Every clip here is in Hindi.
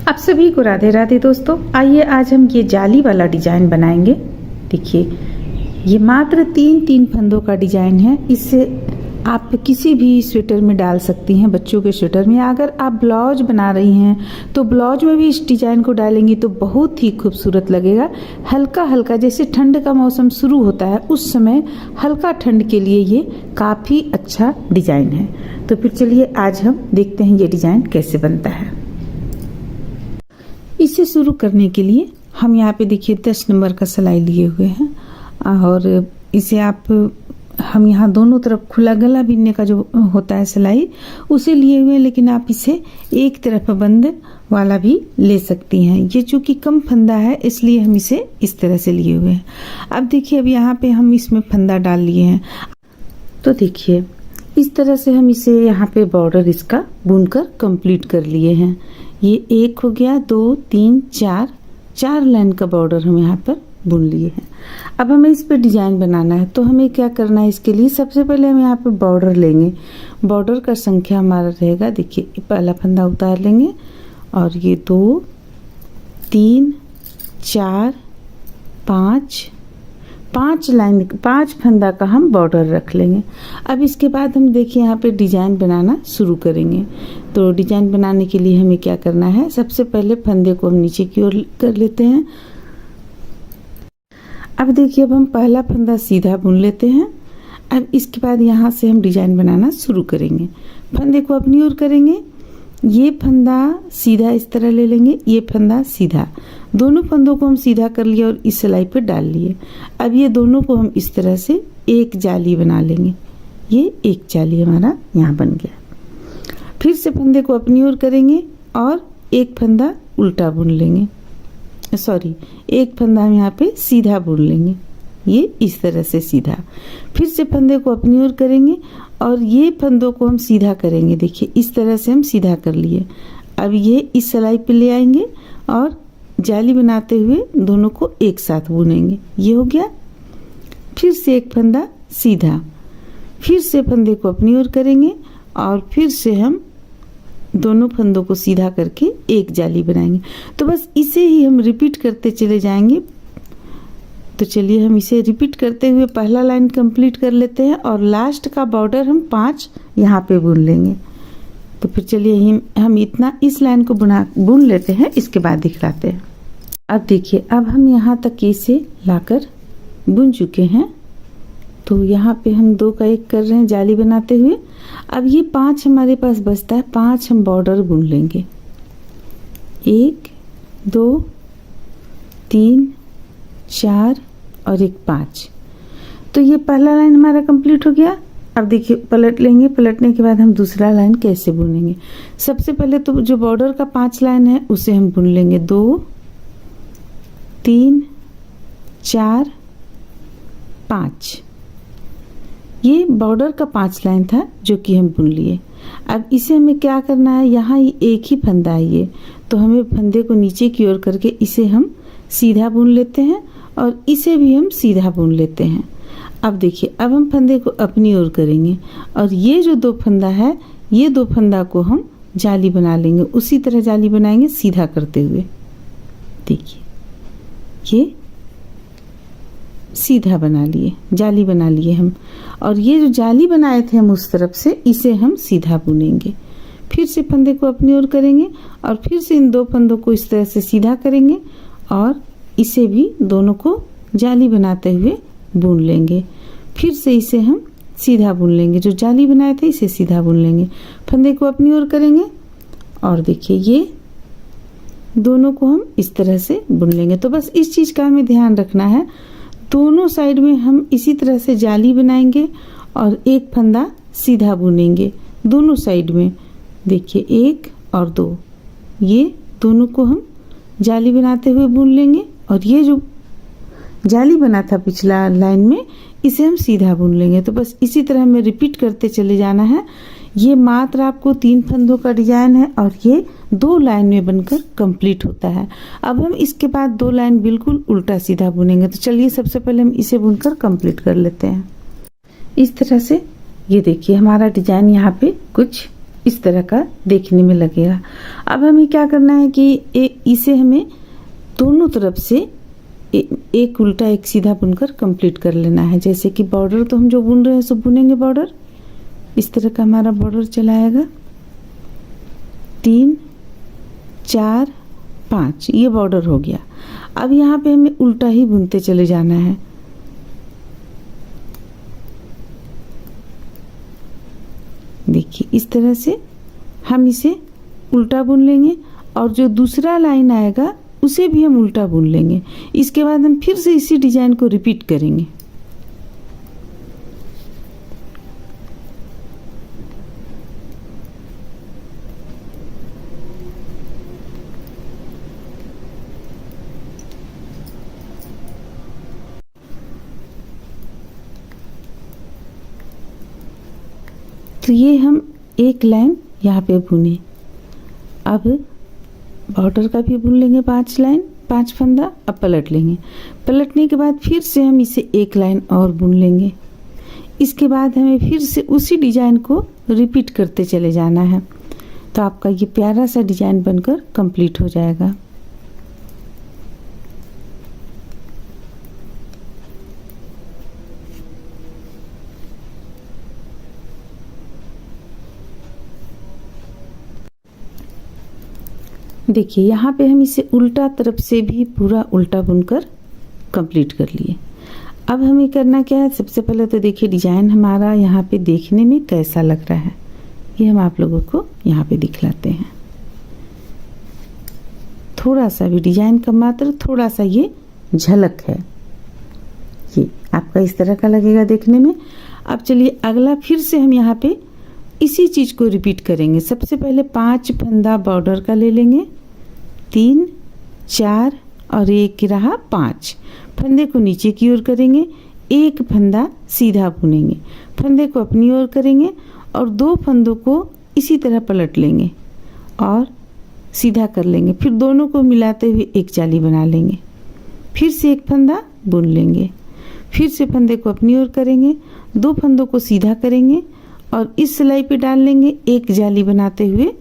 आप सभी को राधे राधे दोस्तों। आइए आज हम ये जाली वाला डिजाइन बनाएंगे। देखिए ये मात्र तीन फंदों का डिजाइन है। इससे आप किसी भी स्वेटर में डाल सकती हैं, बच्चों के स्वेटर में। अगर आप ब्लाउज बना रही हैं तो ब्लाउज में भी इस डिजाइन को डालेंगी तो बहुत ही खूबसूरत लगेगा। हल्का हल्का जैसे ठंड का मौसम शुरू होता है उस समय हल्का ठंड के लिए ये काफ़ी अच्छा डिजाइन है। तो फिर चलिए आज हम देखते हैं ये डिजाइन कैसे बनता है। इसे शुरू करने के लिए हम यहाँ पे देखिए 10 नंबर का सिलाई लिए हुए हैं और इसे हम यहाँ दोनों तरफ खुला गला बिनने का जो होता है सिलाई उसे लिए हुए हैं, लेकिन आप इसे एक तरफ बंद वाला भी ले सकती हैं। ये चूंकि कम फंदा है इसलिए हम इसे इस तरह से लिए हुए हैं। अब देखिए अब यहाँ पे हम इसमें फंदा डाल लिए हैं तो देखिए इस तरह से हम इसे यहाँ पे बॉर्डर इसका बुनकर कंप्लीट कर लिए हैं। ये एक हो गया, 2 3 4 लाइन का बॉर्डर हम यहाँ पर बुन लिए हैं। अब हमें इस पे डिजाइन बनाना है तो हमें क्या करना है, इसके लिए सबसे पहले हम यहाँ पे बॉर्डर लेंगे। बॉर्डर का संख्या हमारा रहेगा, देखिए पहला फंदा उतार लेंगे और ये 2 3 4 5 लाइन 5 फंदा का हम बॉर्डर रख लेंगे। अब इसके बाद हम देखिए यहाँ पे डिजाइन बनाना शुरू करेंगे। तो डिजाइन बनाने के लिए हमें क्या करना है, सबसे पहले फंदे को हम नीचे की ओर कर लेते हैं। अब देखिए अब हम पहला फंदा सीधा बुन लेते हैं। अब इसके बाद यहाँ से हम डिजाइन बनाना शुरू करेंगे। फंदे को अपनी ओर करेंगे, ये फंदा सीधा इस तरह ले लेंगे, ये फंदा सीधा, दोनों फंदों को हम सीधा कर लिया और इस सिलाई पे डाल लिए। अब ये दोनों को हम इस तरह से एक जाली बना लेंगे। ये एक जाली हमारा यहाँ बन गया। फिर से फंदे को अपनी ओर करेंगे और एक फंदा उल्टा बुन लेंगे, सॉरी एक फंदा हम यहाँ पे सीधा बुन लेंगे, ये इस तरह से सीधा। फिर से फंदे को अपनी ओर करेंगे और ये फंदों को हम सीधा करेंगे। देखिए इस तरह से हम सीधा कर लिए। अब ये इस सिलाई पे ले आएंगे और जाली बनाते हुए दोनों को एक साथ बुनेंगे, ये हो गया। फिर से एक फंदा सीधा, फिर से फंदे को अपनी ओर करेंगे और फिर से हम दोनों फंदों को सीधा करके एक जाली बनाएंगे। तो बस इसे ही हम रिपीट करते चले जाएंगे। तो चलिए हम इसे रिपीट करते हुए पहला लाइन कंप्लीट कर लेते हैं और लास्ट का बॉर्डर हम 5 यहाँ पे बुन लेंगे। तो फिर चलिए हम इतना इस लाइन को बुन लेते हैं, इसके बाद दिखलाते हैं। अब देखिए अब हम यहाँ तक इसे लाकर बुन चुके हैं। तो यहाँ पे हम 2 का 1 कर रहे हैं जाली बनाते हुए। अब ये 5 हमारे पास बचता है, 5 हम बॉर्डर बुन लेंगे। 1 2 3 4 और एक 5। तो ये पहला लाइन हमारा कंप्लीट हो गया। अब देखिए पलट लेंगे, पलटने के बाद हम दूसरा लाइन कैसे बुनेंगे। सबसे पहले तो जो बॉर्डर का 5 लाइन है उसे हम बुन लेंगे। 2 3 4 5, ये बॉर्डर का 5 लाइन था जो कि हम बुन लिए। अब इसे हमें क्या करना है, यहाँ एक ही फंदा है ये, तो हमें फंदे को नीचे की ओर करके इसे हम सीधा बुन लेते हैं और इसे भी हम सीधा बुन लेते हैं। अब देखिए अब हम फंदे को अपनी ओर करेंगे और ये जो 2 फंदा है ये 2 फंदा को हम जाली बना लेंगे। उसी तरह जाली बनाएंगे सीधा करते हुए। देखिए ये सीधा बना लिए, जाली बना लिए हम, और ये जो जाली बनाए थे हम उस तरफ से इसे हम सीधा बुनेंगे। फिर से फंदे को अपनी ओर करेंगे और फिर से इन 2 फंदों को इस तरह से सीधा करेंगे और इसे भी दोनों को जाली बनाते हुए बुन लेंगे। फिर से इसे हम सीधा बुन लेंगे, जो जाली बनाए थे इसे सीधा बुन लेंगे। फंदे को अपनी ओर करेंगे और देखिए ये दोनों को हम इस तरह से बुन लेंगे। तो बस इस चीज़ का हमें ध्यान रखना है, दोनों साइड में हम इसी तरह से जाली बनाएंगे और एक फंदा सीधा बुनेंगे दोनों साइड में। देखिए 1 और 2, ये दोनों को हम जाली बनाते हुए बुन लेंगे और ये जो जाली बना था पिछला लाइन में इसे हम सीधा बुन लेंगे। तो बस इसी तरह हमें रिपीट करते चले जाना है। ये मात्र आपको 3 फंदों का डिजाइन है और ये 2 लाइन में बनकर कंप्लीट होता है। अब हम इसके बाद 2 लाइन बिल्कुल उल्टा सीधा बुनेंगे। तो चलिए सबसे पहले हम इसे बुनकर कंप्लीट कर लेते हैं। इस तरह से ये देखिए हमारा डिजाइन यहाँ पे कुछ इस तरह का देखने में लगेगा। अब हमें क्या करना है कि इसे हमें दोनों तरफ से एक उल्टा एक सीधा बुनकर कंप्लीट कर लेना है। जैसे कि बॉर्डर तो हम जो बुन रहे हैं सो बुनेंगे बॉर्डर, इस तरह का हमारा बॉर्डर चला आएगा। 3 4 5 ये बॉर्डर हो गया। अब यहाँ पे हमें उल्टा ही बुनते चले जाना है। देखिए इस तरह से हम इसे उल्टा बुन लेंगे और जो दूसरा लाइन आएगा उसे भी हम उल्टा बुन लेंगे। इसके बाद हम फिर से इसी डिजाइन को रिपीट करेंगे। तो ये हम एक लाइन यहाँ पे बुने। अब बॉर्डर का भी बुन लेंगे 5 लाइन 5 फंदा। अब पलट लेंगे, पलटने के बाद फिर से हम इसे एक लाइन और बुन लेंगे। इसके बाद हमें फिर से उसी डिजाइन को रिपीट करते चले जाना है। तो आपका ये प्यारा सा डिजाइन बनकर कंप्लीट हो जाएगा। देखिए यहाँ पे हम इसे उल्टा तरफ से भी पूरा उल्टा बुनकर कंप्लीट कर लिए। अब हमें करना क्या है, सबसे पहले तो देखिए डिजाइन हमारा यहाँ पे देखने में कैसा लग रहा है, ये हम आप लोगों को यहाँ पे दिखलाते हैं। थोड़ा सा भी डिजाइन का मात्र थोड़ा सा ये झलक है, ये आपका इस तरह का लगेगा देखने में। अब चलिए अगला फिर से हम यहाँ पे इसी चीज को रिपीट करेंगे। सबसे पहले 5 फंदा बॉर्डर का ले लेंगे, 3 4 और एक रहा 5 फंदे को नीचे की ओर करेंगे, एक फंदा सीधा बुनेंगे, फंदे को अपनी ओर करेंगे और 2 फंदों को इसी तरह पलट लेंगे और सीधा कर लेंगे। फिर दोनों को मिलाते हुए एक जाली बना लेंगे, फिर से एक फंदा बुन लेंगे, फिर से फंदे को अपनी ओर करेंगे, 2 फंदों को सीधा करेंगे और इस सिलाई पे डाल लेंगे, एक जाली बनाते हुए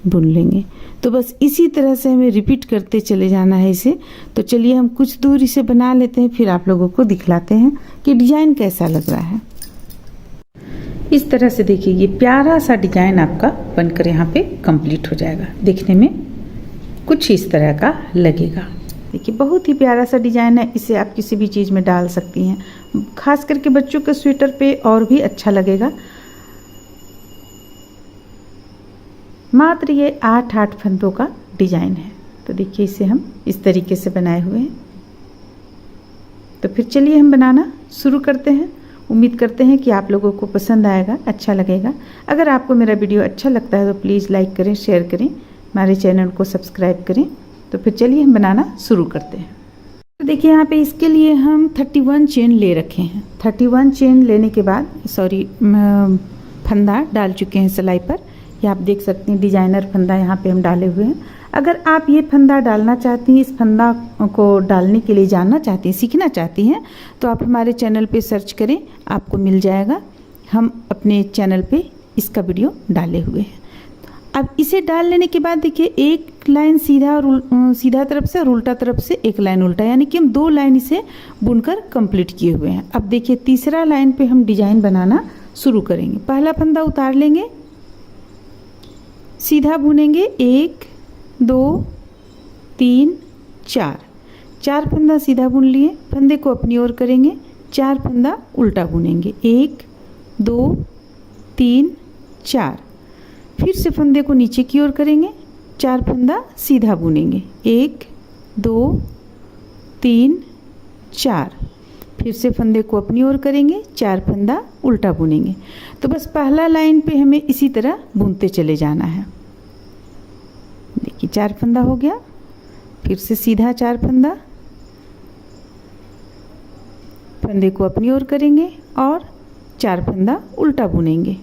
बुन लेंगे। तो बस इसी तरह से हमें रिपीट करते चले जाना है इसे। तो चलिए हम कुछ दूर इसे बना लेते हैं, फिर आप लोगों को दिखलाते हैं कि डिजाइन कैसा लग रहा है। इस तरह से देखिए ये प्यारा सा डिजाइन आपका बनकर यहाँ पे कंप्लीट हो जाएगा। देखने में कुछ इस तरह का लगेगा। देखिए बहुत ही प्यारा सा डिजाइन है, इसे आप किसी भी चीज़ में डाल सकती हैं, खास करके बच्चों के स्वेटर पे और भी अच्छा लगेगा। मात्र ये 8 फंदों का डिजाइन है। तो देखिए इसे हम इस तरीके से बनाए हुए हैं। तो फिर चलिए हम बनाना शुरू करते हैं। उम्मीद करते हैं कि आप लोगों को पसंद आएगा, अच्छा लगेगा। अगर आपको मेरा वीडियो अच्छा लगता है तो प्लीज़ लाइक करें, शेयर करें, हमारे चैनल को सब्सक्राइब करें। तो फिर चलिए हम बनाना शुरू करते हैं। तो देखिए यहाँ पे इसके लिए हम 31 चेन ले रखे हैं। 31 चेन लेने के बाद फंदा डाल चुके हैं सिलाई पर। ये आप देख सकते हैं डिजाइनर फंदा यहाँ पे हम डाले हुए हैं। अगर आप ये फंदा डालना चाहती हैं, इस फंदा को डालने के लिए जानना चाहती हैं, सीखना चाहती हैं, तो आप हमारे चैनल पे सर्च करें, आपको मिल जाएगा। हम अपने चैनल पे इसका वीडियो डाले हुए हैं। अब इसे डाल लेने के बाद देखिए एक लाइन सीधा और सीधा तरफ से और उल्टा तरफ से एक लाइन उल्टा, यानी कि हम 2 लाइन इसे बुनकर कंप्लीट किए हुए हैं। अब देखिए तीसरा लाइन पे हम डिजाइन बनाना शुरू करेंगे। पहला फंदा उतार लेंगे, सीधा बुनेंगे, 1 2 3 4 फंदा सीधा बुन लिए, फंदे को अपनी ओर करेंगे, 4 फंदा उल्टा बुनेंगे, 1 2 3 4। फिर से फंदे को नीचे की ओर करेंगे, 4 फंदा सीधा बुनेंगे, 1 2 3 4। फिर से फंदे को अपनी ओर करेंगे, 4 फंदा उल्टा बुनेंगे। तो बस पहला लाइन पे हमें इसी तरह बुनते चले जाना है। देखिए 4 फंदा हो गया, फिर से सीधा 4 फंदा, फंदे को अपनी ओर करेंगे और 4 फंदा उल्टा बुनेंगे।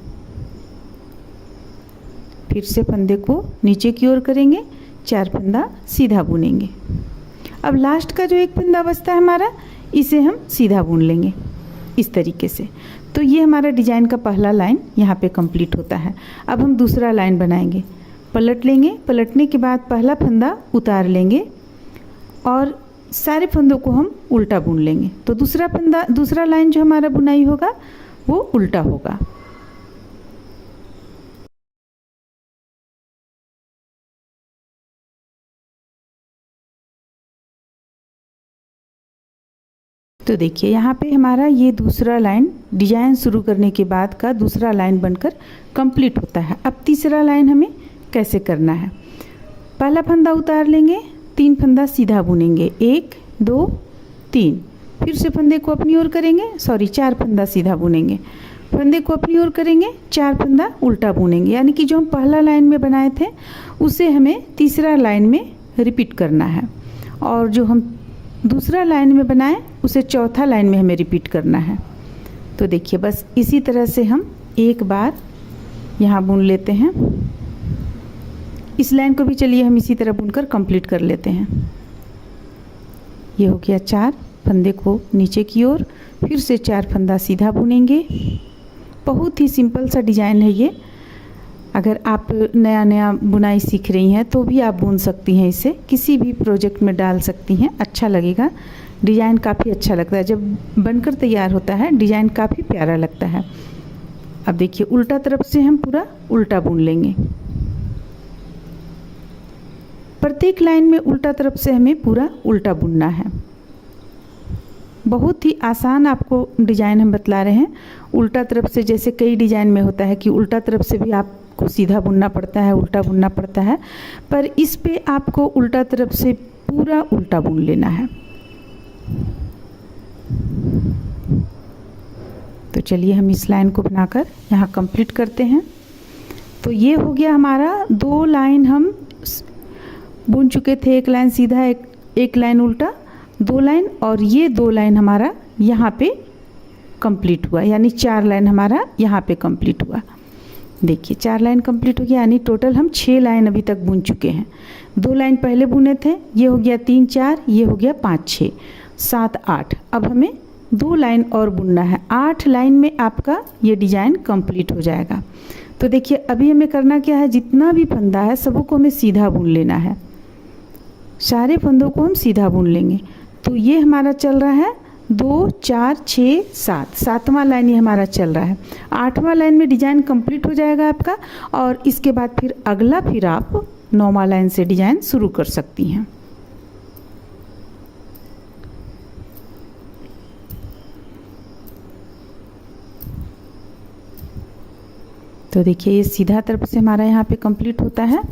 फिर से फंदे को नीचे की ओर करेंगे, 4 फंदा सीधा बुनेंगे। अब लास्ट का जो एक फंदा बचता है हमारा, इसे हम सीधा बुन लेंगे इस तरीके से। तो ये हमारा डिजाइन का पहला लाइन यहाँ पे कंप्लीट होता है। अब हम दूसरा लाइन बनाएंगे। पलट लेंगे, पलटने के बाद पहला फंदा उतार लेंगे और सारे फंदों को हम उल्टा बुन लेंगे। तो दूसरा लाइन जो हमारा बुनाई होगा वो उल्टा होगा। तो देखिए यहाँ पे हमारा ये दूसरा लाइन डिजाइन शुरू करने के बाद का दूसरा लाइन बनकर कंप्लीट होता है। अब तीसरा लाइन हमें कैसे करना है। पहला फंदा उतार लेंगे, 3 फंदा सीधा बुनेंगे, 1 2 3। फिर से फंदे को अपनी ओर करेंगे, 4 फंदा सीधा बुनेंगे, फंदे को अपनी ओर करेंगे, 4 फंदा उल्टा बुनेंगे। यानी कि जो हम पहला लाइन में बनाए थे उसे हमें तीसरा लाइन में रिपीट करना है, और जो हम दूसरा लाइन में बनाए उसे चौथा लाइन में हमें रिपीट करना है। तो देखिए बस इसी तरह से हम एक बार यहाँ बुन लेते हैं। इस लाइन को भी चलिए हम इसी तरह बुनकर कंप्लीट कर लेते हैं। ये हो गया 4 फंदे को नीचे की ओर, फिर से 4 फंदा सीधा बुनेंगे। बहुत ही सिंपल सा डिजाइन है ये। अगर आप नया बुनाई सीख रही हैं तो भी आप बुन सकती हैं, इसे किसी भी प्रोजेक्ट में डाल सकती हैं, अच्छा लगेगा। डिज़ाइन काफ़ी अच्छा लगता है जब बनकर तैयार होता है, डिज़ाइन काफ़ी प्यारा लगता है। अब देखिए उल्टा तरफ से हम पूरा उल्टा बुन लेंगे। प्रत्येक लाइन में उल्टा तरफ से हमें पूरा उल्टा बुनना है। बहुत ही आसान आपको डिज़ाइन हम बतला रहे हैं। उल्टा तरफ से जैसे कई डिज़ाइन में होता है कि उल्टा तरफ से भी आपको सीधा बुनना पड़ता है, उल्टा बुनना पड़ता है, पर इस पे आपको उल्टा तरफ से पूरा उल्टा बुन लेना है। तो चलिए हम इस लाइन को बनाकर यहाँ कंप्लीट करते हैं। तो ये हो गया हमारा 2 लाइन हम बुन चुके थे, एक लाइन सीधा, एक लाइन उल्टा, 2 लाइन, और ये 2 लाइन हमारा यहाँ पे कंप्लीट हुआ, यानी 4 लाइन हमारा यहाँ पे कंप्लीट हुआ। देखिए 4 लाइन कंप्लीट हो गया, यानी टोटल हम 6 लाइन अभी तक बुन चुके हैं। 2 लाइन पहले बुने थे, ये हो गया 3 4, ये हो गया 5 6 7 8। अब हमें 2 लाइन और बुनना है। 8 लाइन में आपका ये डिज़ाइन कंप्लीट हो जाएगा। तो देखिए अभी हमें करना क्या है, जितना भी फंदा है सबों को हमें सीधा बुन लेना है। सारे फंदों को हम सीधा बुन लेंगे। तो ये हमारा चल रहा है 2 4 6 7, 7वां लाइन ये हमारा चल रहा है। 8वां लाइन में डिज़ाइन कंप्लीट हो जाएगा आपका, और इसके बाद फिर अगला फिर आप 9वां लाइन से डिज़ाइन शुरू कर सकती हैं। तो देखिए ये सीधा तरफ से हमारा यहाँ पे कंप्लीट होता है।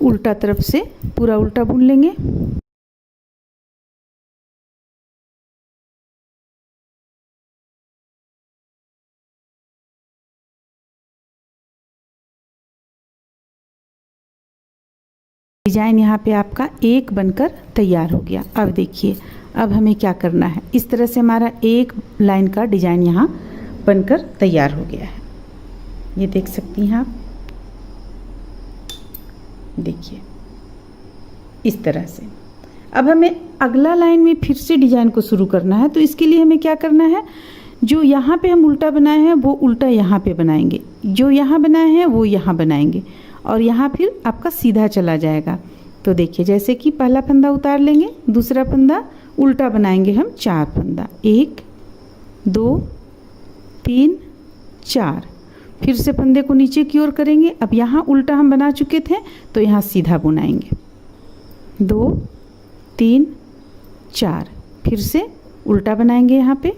उल्टा तरफ से पूरा उल्टा बुन लेंगे। डिजाइन यहाँ पे आपका एक बनकर तैयार हो गया। अब देखिए अब हमें क्या करना है, इस तरह से हमारा एक लाइन का डिजाइन यहाँ बनकर तैयार हो गया है। ये देख सकती हैं आप, देखिए इस तरह से। अब हमें अगला लाइन में फिर से डिजाइन को शुरू करना है। तो इसके लिए हमें क्या करना है, जो यहाँ पे हम उल्टा बनाए हैं वो उल्टा यहाँ पे बनाएंगे, जो यहाँ बनाए हैं वो यहाँ बनाएंगे, और यहाँ फिर आपका सीधा चला जाएगा। तो देखिए जैसे कि पहला फंदा उतार लेंगे, दूसरा फंदा उल्टा बनाएंगे हम 4 फंदा, 1 2 3 4। फिर से फंदे को नीचे की ओर करेंगे। अब यहाँ उल्टा हम बना चुके थे तो यहाँ सीधा बुनाएंगे, 2 3 4। फिर से उल्टा बनाएंगे यहाँ पे।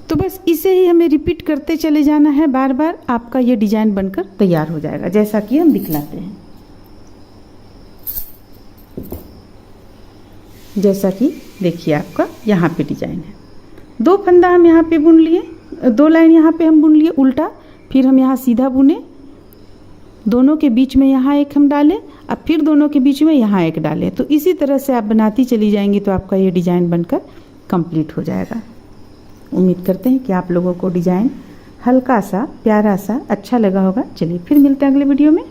तो बस इसे ही हमें रिपीट करते चले जाना है बार बार। आपका ये डिजाइन बनकर तैयार हो जाएगा, जैसा कि हम दिखलाते हैं। जैसा कि देखिए आपका यहाँ पे डिजाइन है। 2 फंदा हम यहाँ पे बुन लिए, 2 लाइन यहाँ पे हम बुन लिए उल्टा, फिर हम यहाँ सीधा बुने, दोनों के बीच में यहाँ एक हम डालें, अब फिर दोनों के बीच में यहाँ एक डालें। तो इसी तरह से आप बनाती चली जाएंगी तो आपका ये डिजाइन बनकर कंप्लीट हो जाएगा। उम्मीद करते हैं कि आप लोगों को डिजाइन हल्का सा प्यारा सा अच्छा लगा होगा। चलिए फिर मिलते हैं अगले वीडियो में।